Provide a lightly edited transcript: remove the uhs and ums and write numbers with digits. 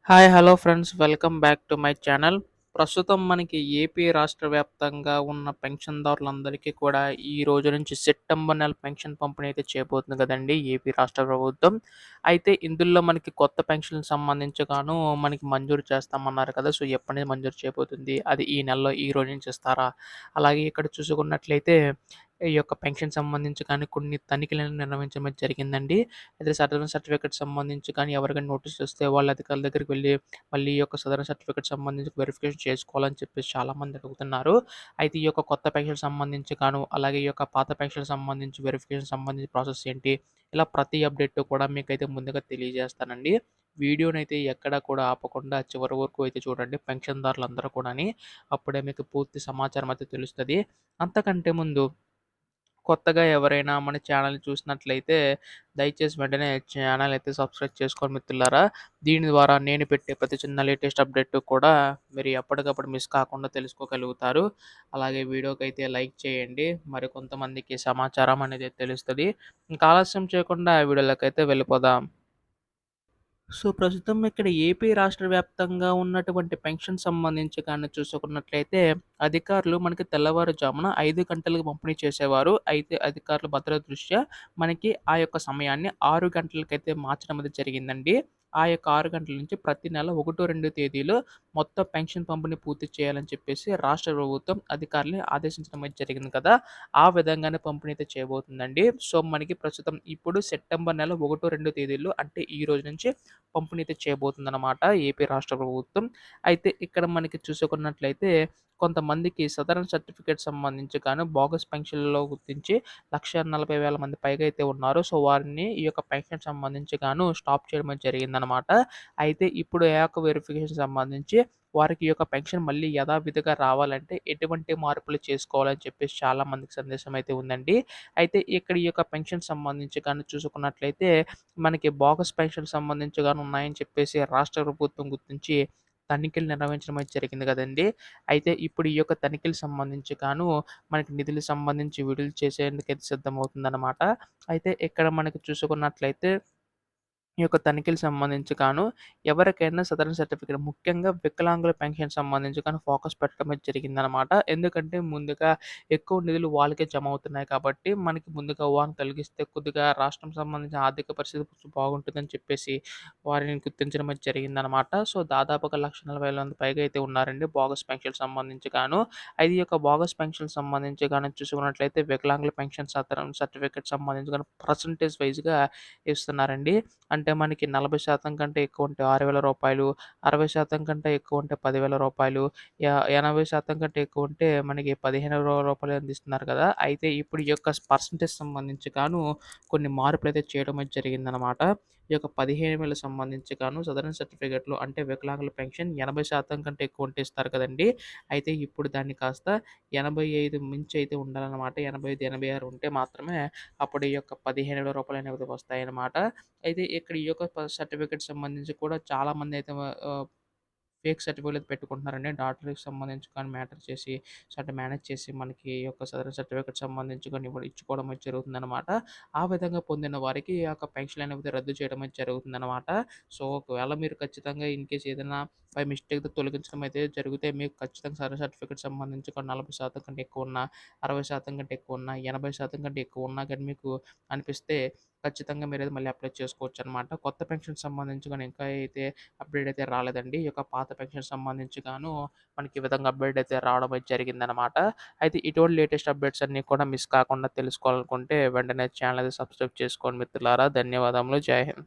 Hello friends. Welcome back to my channel. ప్రస్తుతం మనకి AP రాష్ట్ర వ్యాప్తంగా ఉన్న పెన్షన్‌దారులందరికీ కూడా ఈ రోజు నుంచి సెప్టెంబర్ నెల పెన్షన్ పంపిణీ అయితే చేయబోతుంది కదండీ ఏపీ రాష్ట్ర ప్రభుత్వం. అయితే ఇందులో మనకి కొత్త పెన్షన్‌కి సంబంధించి మనకి మంజూరు చేస్తామన్నారు కదా! సో, ఎప్పటి మంజూరు చేయబోతుంది? అది ఈ నెలలో ఈ రోజు నుంచి ఇస్తారా? అలాగే ఇక్కడ చూసుకున్నట్లయితే ఈ యొక్క పెన్షన్ సంబంధించి కొన్ని తనిఖీలను నిర్వహించడం అయితే జరిగిందండి. అయితే సదరన్ సర్టిఫికేట్ సంబంధించి ఎవరికైనా నోటీసులొస్తే వాళ్ళ అధికారుల దగ్గరికి వెళ్లి మళ్ళీ ఈ యొక్క సదరన్ సర్టిఫికేట్ సంబంధించి వెరిఫికేషన్ చేసుకోవాలని చెప్పేసి చాలామంది అడుగుతున్నారు. అయితే ఈ యొక్క కొత్త పెన్షన్ సంబంధించి అలాగే ఈ యొక్క పాత పెన్షన్ సంబంధించి వెరిఫికేషన్ సంబంధించి ప్రాసెస్ ఏంటి? ఇలా ప్రతి అప్డేట్ కూడా మీకైతే ముందుగా తెలియజేస్తానండి. వీడియోనైతే ఎక్కడా కూడా ఆపకుండా చివరి వరకు అయితే చూడండి పెన్షన్‌దారులందరూ కూడాని. అప్పుడే మీకు పూర్తి సమాచారం అయితే తెలుస్తది. అంతకంటే ముందు కొత్తగా ఎవరైనా మన ఛానల్‌ని చూసినట్లయితే దయచేసి వెంటనే ఛానల్ అయితే సబ్స్క్రైబ్ చేసుకోండి మిత్రులారా. దీని ద్వారా నేను పెట్టే ప్రతి చిన్న లేటెస్ట్ అప్డేట్ కూడా మీరు ఎప్పటికప్పుడు మిస్ కాకుండా తెలుసుకోగలుగుతారు. అలాగే వీడియోకైతే లైక్ చేయండి. మరికొంతమందికి సమాచారం అనేది తెలుస్తది. ఇంకా ఆలస్యం చేయకుండా వీడియోలోకైతే వెళ్ళిపోదాం. సో, ప్రస్తుతం ఇక్కడ ఏపీ రాష్ట్ర వ్యాప్తంగా ఉన్నటువంటి పెన్షన్ సంబంధించి చూసుకున్నట్లయితే, అధికారులు మనకి తెల్లవారుజామున 5 గంటలకు పంపిణీ చేసేవారు. అయితే అధికారుల భద్రత దృష్ట్యా మనకి ఆ యొక్క సమయాన్ని 6 గంటలకైతే మార్చడం అనేది జరిగిందండి. ఆ యొక్క 6 గంటల నుంచి ప్రతి నెల 1, 2 తేదీలో మొత్తం పెన్షన్ పంపిణీ పూర్తి చేయాలని చెప్పేసి రాష్ట్ర ప్రభుత్వం అధికారులని ఆదేశించడం అయితే జరిగింది కదా! ఆ విధంగానే పంపిణీ అయితే చేయబోతుందండి. సో, మనకి ప్రస్తుతం ఇప్పుడు సెప్టెంబర్ నెల 1, 2 తేదీల్లో అంటే ఈ రోజు నుంచి పంపిణీ అయితే చేయబోతుందనమాట ఏపీ రాష్ట్ర ప్రభుత్వం. అయితే ఇక్కడ మనకి చూసుకున్నట్లయితే కొంతమందికి సదరన్ సర్టిఫికేట్ సంబంధించి బోగస్ పెన్షన్‌లో గుర్తించి 1,40,000 మంది పైగా అయితే ఉన్నారు. సో, వారిని ఈ యొక్క పెన్షన్ సంబంధించి స్టాప్ చేయడం అయితే జరిగిందనమాట. అయితే ఇప్పుడు ఏ ఒక్క వెరిఫికేషన్ సంబంధించి వారికి ఈ యొక్క పెన్షన్ మళ్ళీ యథావిధిగా రావాలంటే ఎటువంటి మార్పులు చేసుకోవాలని చెప్పేసి చాలా మందికి సందేశం అయితే ఉందండి. అయితే ఇక్కడ ఈ యొక్క పెన్షన్ సంబంధించి చూసుకున్నట్లయితే మనకి బోగస్ పెన్షన్ సంబంధించి ఉన్నాయని చెప్పేసి రాష్ట్ర ప్రభుత్వం గుర్తించి తనిఖీలు నిర్వహించడం అయితే జరిగింది గదండీ! అయితే ఇప్పుడు ఈ యొక్క తనిఖీలకు సంబంధించి మనకి నిధులకు సంబంధించి విడుదల చేసేందుకైతే సిద్ధమవుతుందనమాట. అయితే ఇక్కడ మనకి చూసుకున్నట్లయితే ఈ యొక్క తనిఖీలకు సంబంధించి ఎవరికైనా సదరన్ సర్టిఫికేట్ ముఖ్యంగా వికలాంగుల పెన్షన్ సంబంధించి ఫోకస్ పెట్టడం అయితే జరిగిందనమాట. ఎందుకంటే ముందుగా ఎక్కువ నిధులు వాళ్ళకే జమ అవుతున్నాయి కాబట్టి మనకి ముందుగా ఊహన కలిగిస్తే కొద్దిగా రాష్ట్రం సంబంధించిన ఆర్థిక పరిస్థితి కొంచెం బాగుంటుందని చెప్పేసి వారిని గుర్తించడం అయితే జరిగిందనమాట. సో, దాదాపుగా 1,40,000 మంది పైగా అయితే ఉన్నారండి బోగస్ పెన్షన్ సంబంధించి అయితే ఈ యొక్క బోగస్ పెన్షన్ సంబంధించి చూసుకున్నట్లయితే వికలాంగుల పెన్షన్ సదరన్ సర్టిఫికేట్ సంబంధించి పర్సెంటేజ్ వైస్‌గా ఇస్తున్నారండి. అంటే మనకి 40% కంటే ఎక్కువుంటే రూ. 6,000, 60% కంటే ఎక్కువుంటే రూ. 10,000, 80% కంటే ఎక్కువుంటే మనకి రూ. 15,000 అందిస్తున్నారు కదా! అయితే ఇప్పుడు ఈ యొక్క పర్సెంటేజ్ సంబంధించి కొన్ని మార్పులైతే చేయడం అయితే జరిగిందనమాట. ఈ యొక్క 15,000 సంబంధించి సదరన్ సర్టిఫికేట్‌లో అంటే వికలాంగుల పెన్షన్ 80% కంటే ఎక్కువుంటే ఇస్తారు కదండీ! అయితే ఇప్పుడు దాన్ని కాస్త 85 మించి అయితే ఉండాలనమాట. 85, 86 ఉంటే మాత్రమే అప్పుడు ఈ యొక్క రూ. 15,000 అనేవి వస్తాయన్నమాట. అయితే ఇక్కడ ఈ యొక్క సర్టిఫికేట్ సంబంధించి కూడా చాలామందయితే ఆహ్, ఫేక్ సర్టిఫికేట్‌లు పెట్టుకుంటున్నారండి. డాక్టర్‌కి సంబంధించి మ్యాటర్ చేసి అంటే మేనేజ్ చేసి మనకి ఈ యొక్క సదరన్ సర్టిఫికేట్ సంబంధించి ఇచ్చుకోవడం అయితే జరుగుతుందనమాట. ఆ విధంగా పొందిన వారికి ఈ యొక్క పెన్షన్ అనేది రద్దు చేయడం అయితే జరుగుతుందనమాట. సో, ఒకవేళ మీరు ఖచ్చితంగా ఇన్‌కేస్ ఏదైనా బై మిస్టేక్‌తో తొలగించడం అయితే జరిగితే మీకు ఖచ్చితంగా సదరన్ సర్టిఫికేట్ సంబంధించి 40% కంటే ఎక్కువున్నా, 60% కంటే ఎక్కువున్నా, 80% కంటే ఎక్కువున్నా గాని మీకు అనిపిస్తే ఖచ్చితంగా మీరైతే మళ్ళీ అప్లై చేసుకోవచ్చనమాట. కొత్త పెన్షన్‌కి సంబంధించి ఇంకా అయితే అప్‌డేట్ అయితే రాలేదండి. ఈ యొక్క పాత పెన్షన్ సంబంధించి మనకి ఈ విధంగా అప్‌డేట్ అయితే రావడం అయితే జరిగిందనమాట. అయితే ఇటువంటి లేటెస్ట్ అప్‌డేట్స్ అన్నీ కూడా మిస్ కాకుండా తెలుసుకోవాలనుకుంటే వెంటనే ఛానల్ అయితే సబ్స్క్రైబ్ చేసుకోండి మిత్రులారా. ధన్యవాదములు. జై హింద్.